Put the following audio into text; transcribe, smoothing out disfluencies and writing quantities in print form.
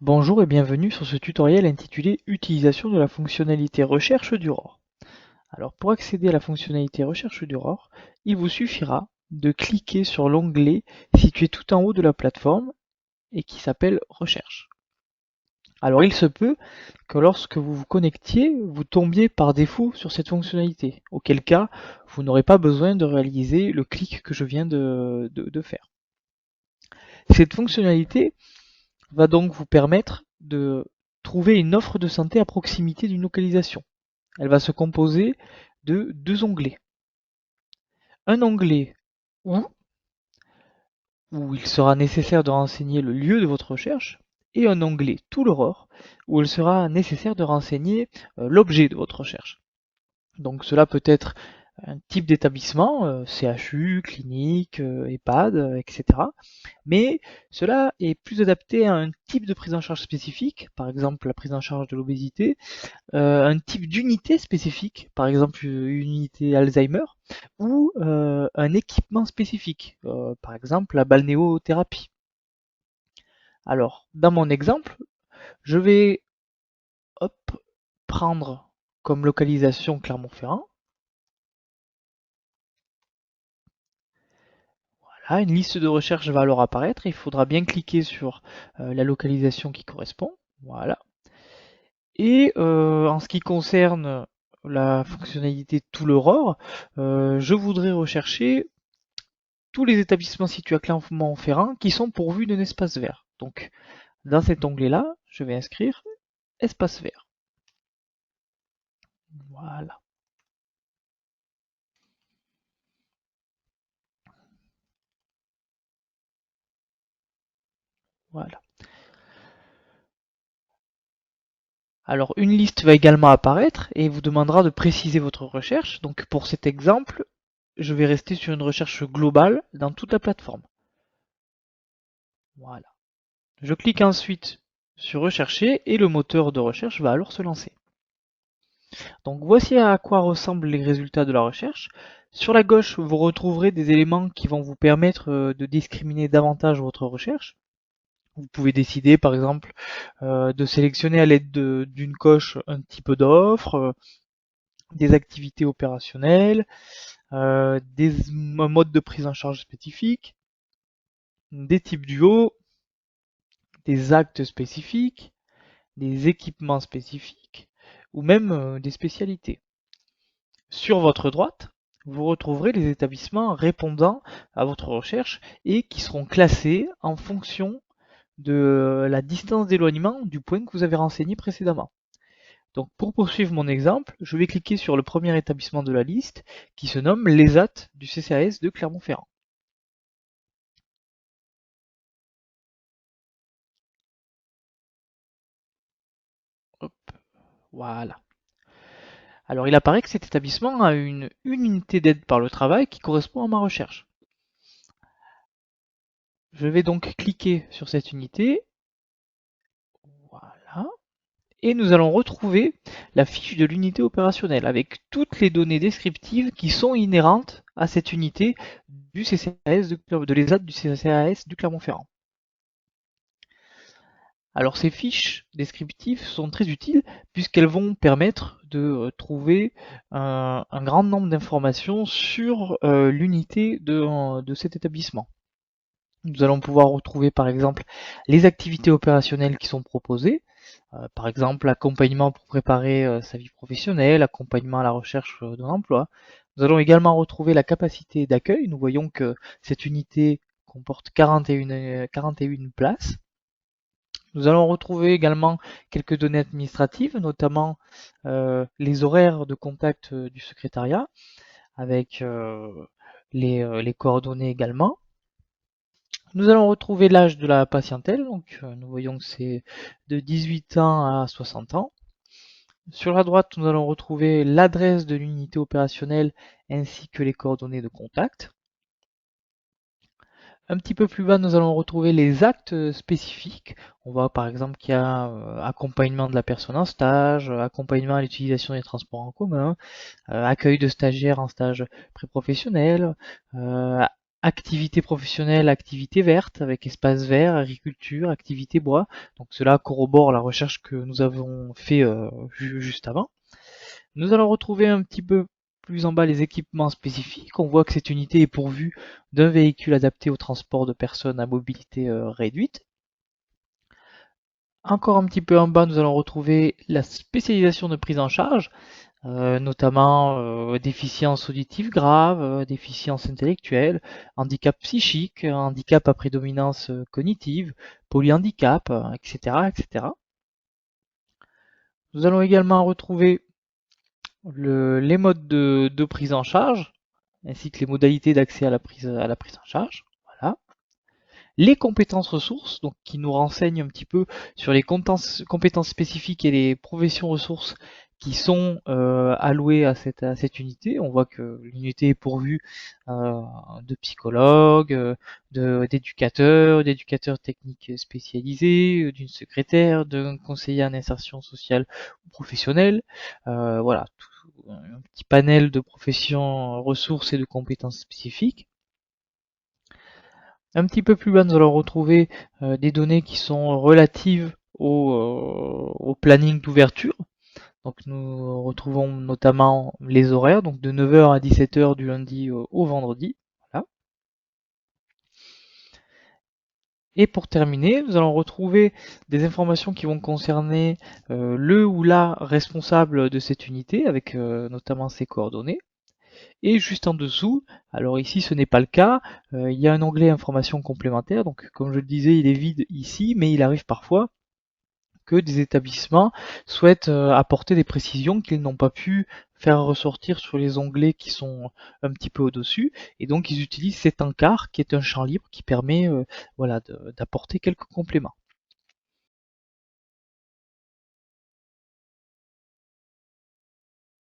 Bonjour et bienvenue sur ce tutoriel intitulé Utilisation de la fonctionnalité recherche du ROR. Alors pour accéder à la fonctionnalité recherche du ROR, il vous suffira de cliquer sur l'onglet situé tout en haut de la plateforme et qui s'appelle Recherche. Alors il se peut que lorsque vous vous connectiez, vous tombiez par défaut sur cette fonctionnalité, auquel cas vous n'aurez pas besoin de réaliser le clic que je viens de faire. Cette fonctionnalité va donc vous permettre de trouver une offre de santé à proximité d'une localisation. Elle va se composer de deux onglets. Un onglet où il sera nécessaire de renseigner le lieu de votre recherche, et un onglet tout l'aurore où il sera nécessaire de renseigner l'objet de votre recherche. Donc cela peut être un type d'établissement, CHU, clinique, EHPAD, etc. Mais cela est plus adapté à un type de prise en charge spécifique, par exemple la prise en charge de l'obésité, un type d'unité spécifique, par exemple une unité Alzheimer, ou un équipement spécifique, par exemple la balnéothérapie. Alors, dans mon exemple, je vais prendre comme localisation Clermont-Ferrand. Voilà, une liste de recherche va alors apparaître. Il faudra bien cliquer sur la localisation qui correspond. Voilà. Et en ce qui concerne la fonctionnalité tout l'aurore, je voudrais rechercher tous les établissements situés à Clermont-Ferrand qui sont pourvus d'un espace vert. Donc, dans cet onglet-là, je vais inscrire espace vert. Voilà. Voilà. Alors, une liste va également apparaître et vous demandera de préciser votre recherche. Donc, pour cet exemple, je vais rester sur une recherche globale dans toute la plateforme. Voilà. Je clique ensuite sur rechercher et le moteur de recherche va alors se lancer. Donc voici à quoi ressemblent les résultats de la recherche. Sur la gauche, vous retrouverez des éléments qui vont vous permettre de discriminer davantage votre recherche. Vous pouvez décider par exemple de sélectionner à l'aide d'une coche un type d'offre, des activités opérationnelles, un mode de prise en charge spécifique, des types duo, des actes spécifiques, des équipements spécifiques ou même des spécialités. Sur votre droite, vous retrouverez les établissements répondant à votre recherche et qui seront classés en fonction de la distance d'éloignement du point que vous avez renseigné précédemment. Donc pour poursuivre mon exemple, je vais cliquer sur le premier établissement de la liste qui se nomme l'ESAT du CCAS de Clermont-Ferrand. Hop, voilà. Alors il apparaît que cet établissement a une unité d'aide par le travail qui correspond à ma recherche. Je vais donc cliquer sur cette unité. Voilà. Et nous allons retrouver la fiche de l'unité opérationnelle avec toutes les données descriptives qui sont inhérentes à cette unité du CCAS de l'ESAT du CCAS du Clermont-Ferrand. Alors ces fiches descriptives sont très utiles puisqu'elles vont permettre de trouver un grand nombre d'informations sur l'unité de cet établissement. Nous allons pouvoir retrouver par exemple les activités opérationnelles qui sont proposées, par exemple l'accompagnement pour préparer sa vie professionnelle, accompagnement à la recherche d'un emploi. Nous allons également retrouver la capacité d'accueil. Nous voyons que cette unité comporte 41 places. Nous allons retrouver également quelques données administratives, notamment les horaires de contact du secrétariat, avec les coordonnées également. Nous allons retrouver l'âge de la patientèle, donc nous voyons que c'est de 18 ans à 60 ans. Sur la droite, nous allons retrouver l'adresse de l'unité opérationnelle ainsi que les coordonnées de contact. Un petit peu plus bas, nous allons retrouver les actes spécifiques. On voit par exemple qu'il y a accompagnement de la personne en stage, accompagnement à l'utilisation des transports en commun, accueil de stagiaires en stage pré-professionnel, activité professionnelle, activité verte, avec espace vert, agriculture, activité bois. Donc cela corrobore la recherche que nous avons fait juste avant. Nous allons retrouver un petit peu plus en bas les équipements spécifiques. On voit que cette unité est pourvue d'un véhicule adapté au transport de personnes à mobilité réduite. Encore un petit peu en bas, nous allons retrouver la spécialisation de prise en charge, notamment déficience auditive grave, déficience intellectuelle, handicap psychique, handicap à prédominance cognitive, polyhandicap, etc., etc. Nous allons également retrouver les modes de prise en charge, ainsi que les modalités d'accès à la prise en charge. Voilà. Les compétences ressources, donc qui nous renseignent un petit peu sur les compétences spécifiques et les professions ressources qui sont allouées à cette unité. On voit que l'unité est pourvue de psychologues, d'éducateurs techniques spécialisés, d'une secrétaire, d'un conseiller en insertion sociale ou professionnelle. Voilà, un petit panel de professions ressources et de compétences spécifiques. Un petit peu plus bas, nous allons retrouver des données qui sont relatives au planning d'ouverture. Donc nous retrouvons notamment les horaires, donc de 9h à 17h du lundi au vendredi. Voilà. Et pour terminer, nous allons retrouver des informations qui vont concerner le ou la responsable de cette unité, avec notamment ses coordonnées. Et juste en dessous, alors ici ce n'est pas le cas, il y a un onglet informations complémentaires, donc comme je le disais il est vide ici, mais il arrive parfois que des établissements souhaitent apporter des précisions qu'ils n'ont pas pu faire ressortir sur les onglets qui sont un petit peu au-dessus, et donc ils utilisent cet encart qui est un champ libre qui permet voilà, d'apporter quelques compléments.